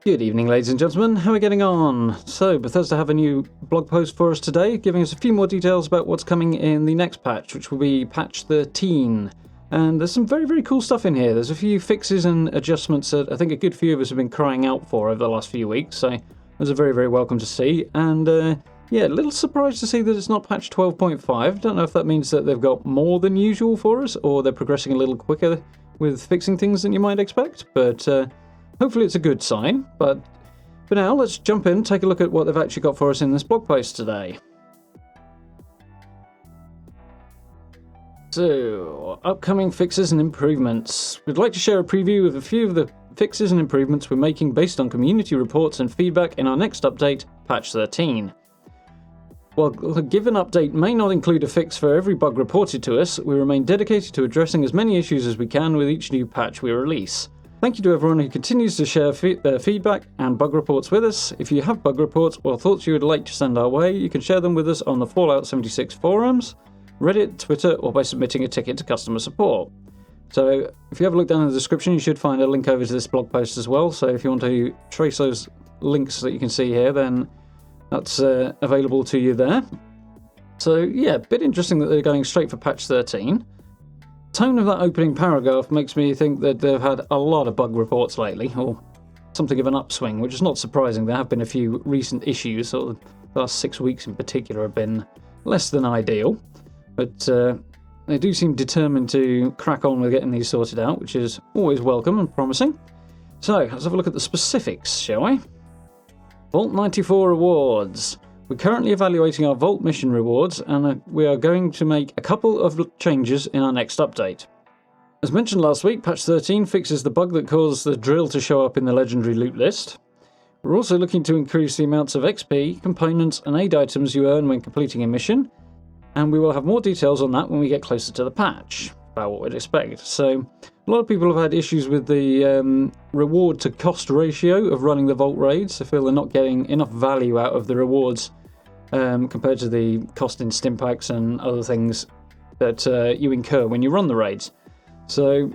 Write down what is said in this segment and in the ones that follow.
Good evening, ladies and gentlemen. How are we getting on? So, Bethesda have a new blog post for us today, giving us a few more details about what's coming in the next patch, which will be patch 13. And there's some very, very cool stuff in here. There's a few fixes and adjustments that I think a good few of us have been crying out for over the last few weeks, so those are very, very welcome to see. And yeah, a little surprised to see that it's not patch 12.5. Don't know if that means that they've got more than usual for us, or they're progressing a little quicker with fixing things than you might expect, but hopefully it's a good sign. But for now, let's jump in and take a look at what they've actually got for us in this blog post today. So, upcoming fixes and improvements. We'd like to share a preview of a few of the fixes and improvements we're making based on community reports and feedback in our next update, patch 13. While a given update may not include a fix for every bug reported to us, we remain dedicated to addressing as many issues as we can with each new patch we release. Thank you to everyone who continues to share their feedback and bug reports with us. If you have bug reports or thoughts you would like to send our way, you can share them with us on the Fallout 76 forums, Reddit, Twitter, or by submitting a ticket to customer support. So if you have a look down in the description, you should find a link over to this blog post as well. So if you want to trace those links that you can see here, then that's available to you there. So yeah, a bit interesting that they're going straight for patch 13. Tone of that opening paragraph makes me think that they've had a lot of bug reports lately, or something of an upswing, which is not surprising. There have been a few recent issues, so the last 6 weeks in particular have been less than ideal, but they do seem determined to crack on with getting these sorted out, which is always welcome and promising. So let's have a look at the specifics, shall we? Vault 94 rewards. We're currently evaluating our Vault mission rewards, and we are going to make a couple of changes in our next update. As mentioned last week, patch 13 fixes the bug that caused the drill to show up in the legendary loot list. We're also looking to increase the amounts of XP, components, and aid items you earn when completing a mission, and we will have more details on that when we get closer to the patch, about what we'd expect. So, a lot of people have had issues with the reward to cost ratio of running the Vault raids. They feel they're not getting enough value out of the rewards compared to the cost in stim packs and other things that you incur when you run the raids. So,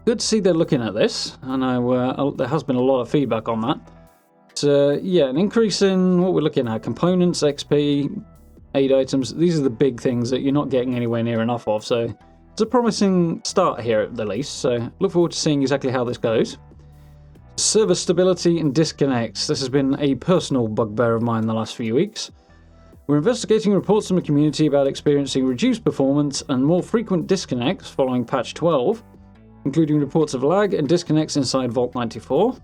good to see they're looking at this. I know there has been a lot of feedback on that. So, yeah, an increase in what we're looking at, components, XP, aid items. These are the big things that you're not getting anywhere near enough of, so it's a promising start here at the least, so look forward to seeing exactly how this goes. Server stability and disconnects. This has been a personal bugbear of mine the last few weeks. We're investigating reports from the community about experiencing reduced performance and more frequent disconnects following patch 12, including reports of lag and disconnects inside Vault 94.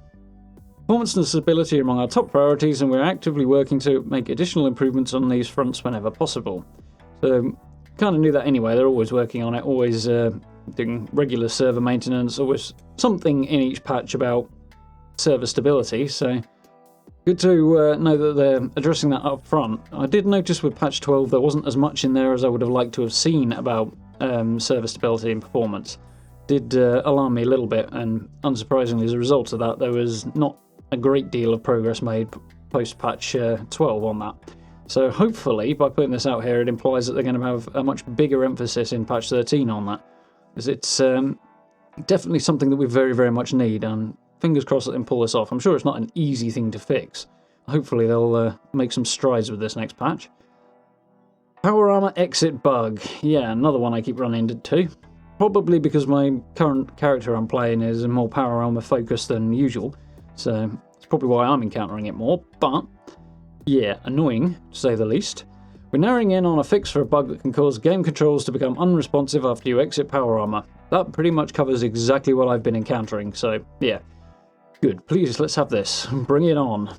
Performance and stability are among our top priorities, and we're actively working to make additional improvements on these fronts whenever possible. So, kind of knew that anyway. They're always working on it, always doing regular server maintenance, always something in each patch about server stability, so good to know that they're addressing that up front. I did notice with patch 12 there wasn't as much in there as I would have liked to have seen about server stability and performance. Did alarm me a little bit, and unsurprisingly as a result of that there was not a great deal of progress made post patch 12 on that. So hopefully by putting this out here it implies that they're going to have a much bigger emphasis in patch 13 on that, because it's definitely something that we very, very much need, and fingers crossed that they can pull this off. I'm sure it's not an easy thing to fix. Hopefully they'll make some strides with this next patch. Power armor exit bug. Yeah, another one I keep running into. Probably because my current character I'm playing is more power armor focused than usual. So it's probably why I'm encountering it more. But yeah, annoying to say the least. We're narrowing in on a fix for a bug that can cause game controls to become unresponsive after you exit power armor. That pretty much covers exactly what I've been encountering, so yeah. Good, please, let's have this. Bring it on.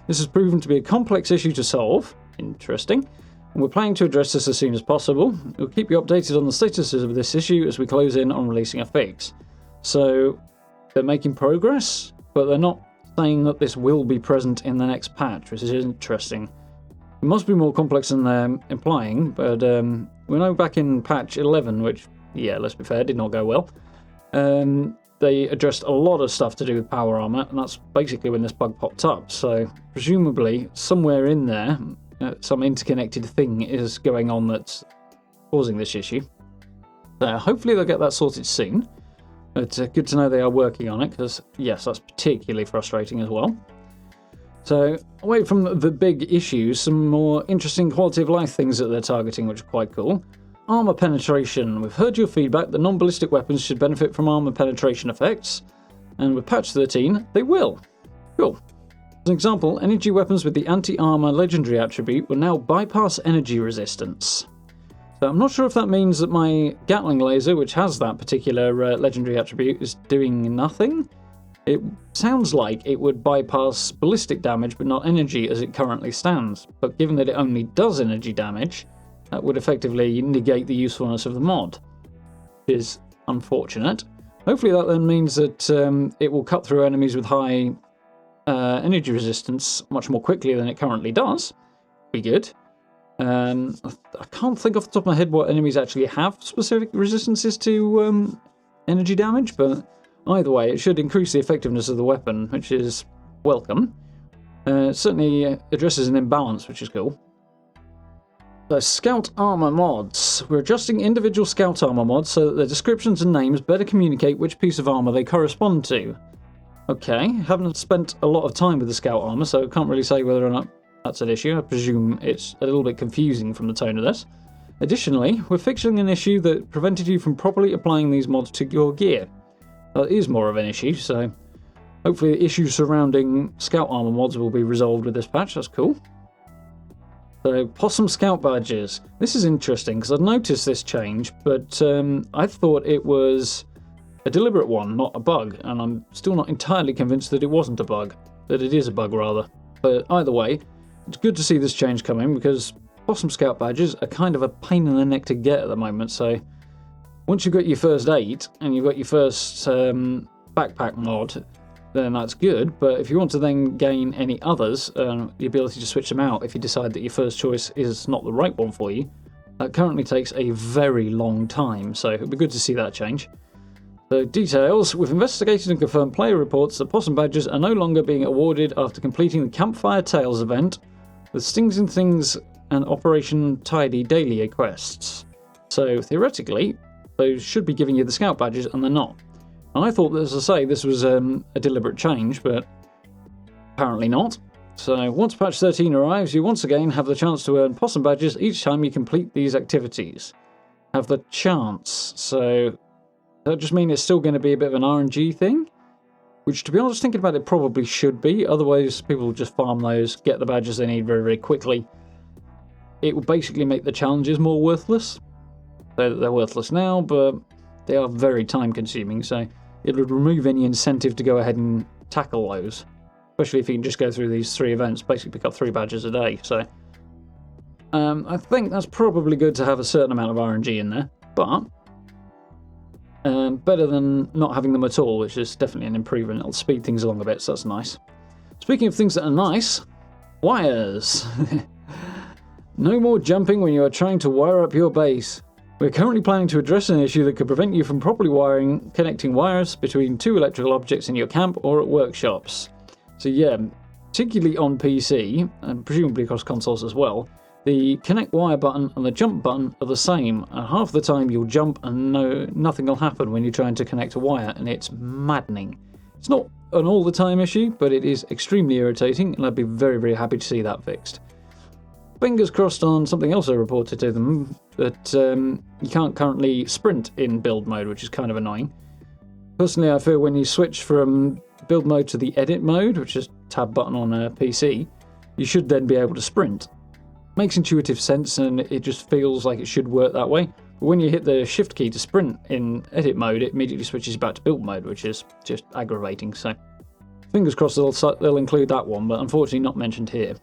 This has proven to be a complex issue to solve. Interesting. And we're planning to address this as soon as possible. We'll keep you updated on the status of this issue as we close in on releasing a fix. So, they're making progress, but they're not saying that this will be present in the next patch, which is interesting. It must be more complex than they're implying, but we know back in patch 11, which, yeah, let's be fair, did not go well, they addressed a lot of stuff to do with power armor, and that's basically when this bug popped up. So presumably somewhere in there, some interconnected thing is going on that's causing this issue. So hopefully they'll get that sorted soon. But good to know they are working on it, because, yes, that's particularly frustrating as well. So, away from the big issues, some more interesting quality of life things that they're targeting, which are quite cool. Armour penetration. We've heard your feedback that non-ballistic weapons should benefit from armour penetration effects, and with patch 13, they will. Cool. As an example, energy weapons with the anti-armour legendary attribute will now bypass energy resistance. So I'm not sure if that means that my Gatling laser, which has that particular legendary attribute, is doing nothing. It sounds like it would bypass ballistic damage but not energy as it currently stands. But given that it only does energy damage, that would effectively negate the usefulness of the mod, which is unfortunate. Hopefully that then means that it will cut through enemies with high energy resistance much more quickly than it currently does. Be good. I can't think off the top of my head what enemies actually have specific resistances to energy damage, but either way, it should increase the effectiveness of the weapon, which is welcome. It certainly addresses an imbalance, which is cool. So, Scout Armour mods. We're adjusting individual Scout Armour mods so that their descriptions and names better communicate which piece of armour they correspond to. Okay, haven't spent a lot of time with the Scout Armour, so I can't really say whether or not that's an issue. I presume it's a little bit confusing from the tone of this. Additionally, we're fixing an issue that prevented you from properly applying these mods to your gear. That is more of an issue, so hopefully the issues surrounding Scout Armour mods will be resolved with this patch. That's cool. So, Possum Scout badges. This is interesting because I've noticed this change, but I thought it was a deliberate one, not a bug, and I'm still not entirely convinced that it wasn't a bug. That it is a bug, rather. But either way, it's good to see this change coming because Possum Scout badges are kind of a pain in the neck to get at the moment, so once you've got your first 8 and you've got your first backpack mod, then that's good, but if you want to then gain any others, the ability to switch them out if you decide that your first choice is not the right one for you, that currently takes a very long time, so it'd be good to see that change. So, details. We've investigated and confirmed player reports that Possum badges are no longer being awarded after completing the Campfire Tales event with Stings and Things and Operation Tidy daily quests. So, theoretically, those should be giving you the Scout badges, and they're not. And I thought that, as I say, this was a deliberate change, but apparently not. So once patch 13 arrives, you once again have the chance to earn Possum badges each time you complete these activities. Have the chance. So does that just mean it's still going to be a bit of an RNG thing? Which, to be honest, thinking about it, probably should be. Otherwise, people will just farm those, get the badges they need very, very quickly. It will basically make the challenges more worthless. They're worthless now, but they are very time-consuming, so it would remove any incentive to go ahead and tackle those. Especially if you can just go through these 3 events, basically pick up 3 badges a day. So I think that's probably good to have a certain amount of RNG in there, but better than not having them at all, which is definitely an improvement. It'll speed things along a bit, so that's nice. Speaking of things that are nice, wires. No more jumping when you are trying to wire up your base. We're currently planning to address an issue that could prevent you from properly connecting wires between 2 electrical objects in your camp or at workshops. So yeah, particularly on PC, and presumably across consoles as well, the connect wire button and the jump button are the same, and half the time you'll jump and nothing will happen when you're trying to connect a wire, and it's maddening. It's not an all the time issue, but it is extremely irritating, and I'd be very, very happy to see that fixed. Fingers crossed on something else I reported to them, that you can't currently sprint in build mode, which is kind of annoying. Personally, I feel when you switch from build mode to the edit mode, which is tab button on a PC, you should then be able to sprint. Makes intuitive sense, and it just feels like it should work that way. But when you hit the shift key to sprint in edit mode, it immediately switches back to build mode, which is just aggravating. So fingers crossed they'll include that one, but unfortunately not mentioned here.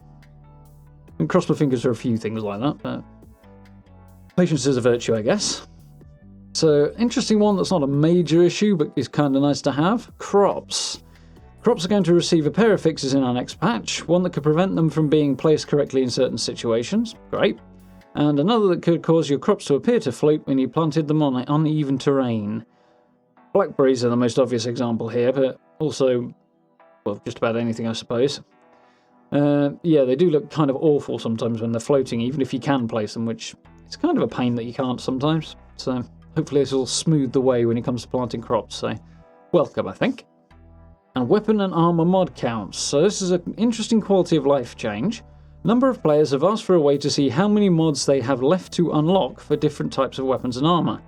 And cross my fingers for a few things like that, but patience is a virtue, I guess. So, interesting one that's not a major issue, but is kind of nice to have. Crops. Crops are going to receive a pair of fixes in our next patch. One that could prevent them from being placed correctly in certain situations. Great. And another that could cause your crops to appear to float when you planted them on uneven terrain. Blackberries are the most obvious example here, but also, well, just about anything, I suppose. Yeah, they do look kind of awful sometimes when they're floating, even if you can place them, which it's kind of a pain that you can't sometimes. So hopefully this will smooth the way when it comes to planting crops, so welcome, I think. And weapon and armor mod counts. So this is an interesting quality of life change. A number of players have asked for a way to see how many mods they have left to unlock for different types of weapons and armor.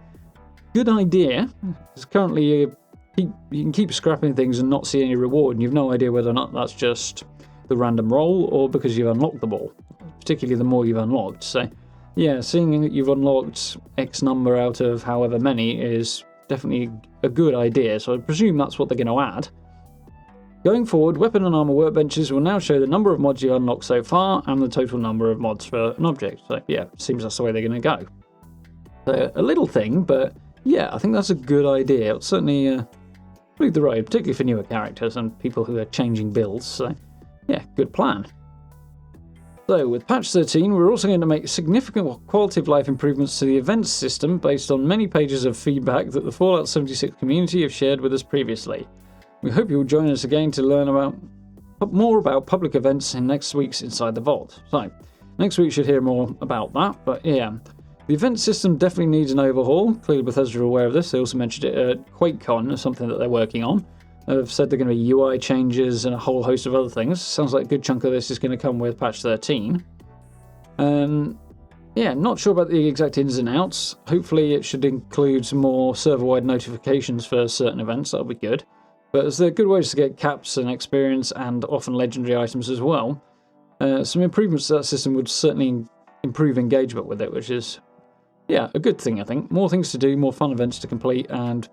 Good idea, because currently you can keep scrapping things and not see any reward, and you've no idea whether or not that's just the random roll or because you've unlocked them all, particularly the more you've unlocked. So yeah, seeing that you've unlocked X number out of however many is definitely a good idea, so I presume that's what they're going to add. Going forward, weapon and armor workbenches will now show the number of mods you've unlocked so far and the total number of mods for an object. So yeah, seems that's the way they're going to go. So, a little thing, but yeah, I think that's a good idea. It'll certainly lead the road, particularly for newer characters and people who are changing builds. So yeah, good plan. So with patch 13, we're also going to make significant quality of life improvements to the events system based on many pages of feedback that the Fallout 76 community have shared with us previously. We hope you'll join us again to learn more about public events in next week's Inside the Vault. So, next week you should hear more about that, but yeah. The event system definitely needs an overhaul. Clearly Bethesda are aware of this. They also mentioned it at QuakeCon as something that they're working on. They've said they're going to be UI changes and a whole host of other things. Sounds like a good chunk of this is going to come with patch 13. Yeah, not sure about the exact ins and outs. Hopefully it should include some more server-wide notifications for certain events. That'll be good. But there's good ways to get caps and experience and often legendary items as well. Some improvements to that system would certainly improve engagement with it, which is, yeah, a good thing, I think. More things to do, more fun events to complete, and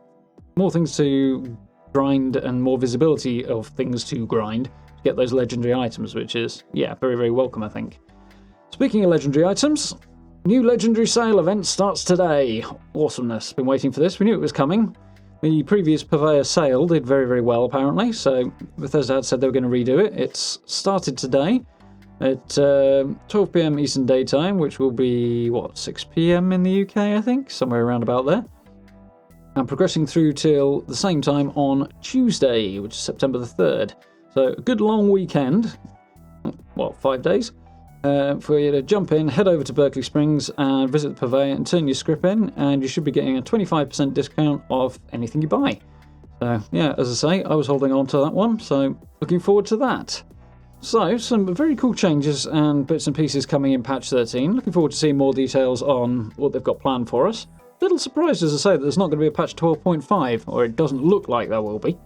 more things to grind and more visibility of things to grind to get those legendary items, which is, yeah, very, very welcome, I think. Speaking of legendary items, new legendary sale event starts today. Awesomeness. Been waiting for this. We knew it was coming. The previous Purveyor sale did very, very well, apparently, so Bethesda had said they were going to redo it. It's started today at 12 PM Eastern Daytime, which will be, 6 PM in the UK, I think? Somewhere around about there. And progressing through till the same time on Tuesday, which is September the 3rd. So a good long weekend, 5 days, for you to jump in, head over to Berkeley Springs and visit the Purveyor and turn your script in, and you should be getting a 25% discount off anything you buy. So yeah, as I say, I was holding on to that one, so looking forward to that. So, some very cool changes and bits and pieces coming in patch 13. Looking forward to seeing more details on what they've got planned for us. Little surprised, as I say, that there's not going to be a patch 12.5, or it doesn't look like there will be.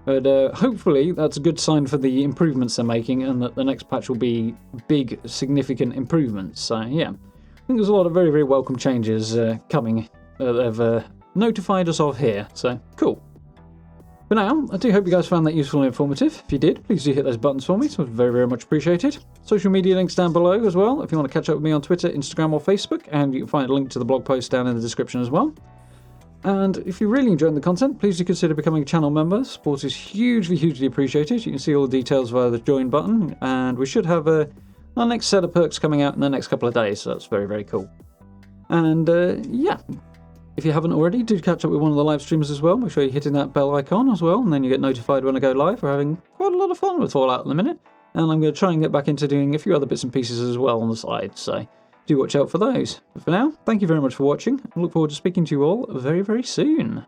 But hopefully that's a good sign for the improvements they're making, and that the next patch will be big, significant improvements. So yeah, I think there's a lot of very, very welcome changes coming that they've notified us of here. So cool. For now, I do hope you guys found that useful and informative. If you did, please do hit those buttons for me. It's very, very much appreciated. Social media links down below as well if you want to catch up with me on Twitter, Instagram or Facebook, and you can find a link to the blog post down in the description as well. And if you're really enjoying the content, please do consider becoming a channel member. Support is hugely, hugely appreciated. You can see all the details via the join button, and we should have our next set of perks coming out in the next couple of days, so that's very, very cool. And yeah, if you haven't already, do catch up with one of the live streamers as well. Make sure you're hitting that bell icon as well, and then you get notified when I go live. We're having quite a lot of fun with Fallout in a minute, and I'm going to try and get back into doing a few other bits and pieces as well on the side, so do watch out for those. But for now, thank you very much for watching. I look forward to speaking to you all very, very soon.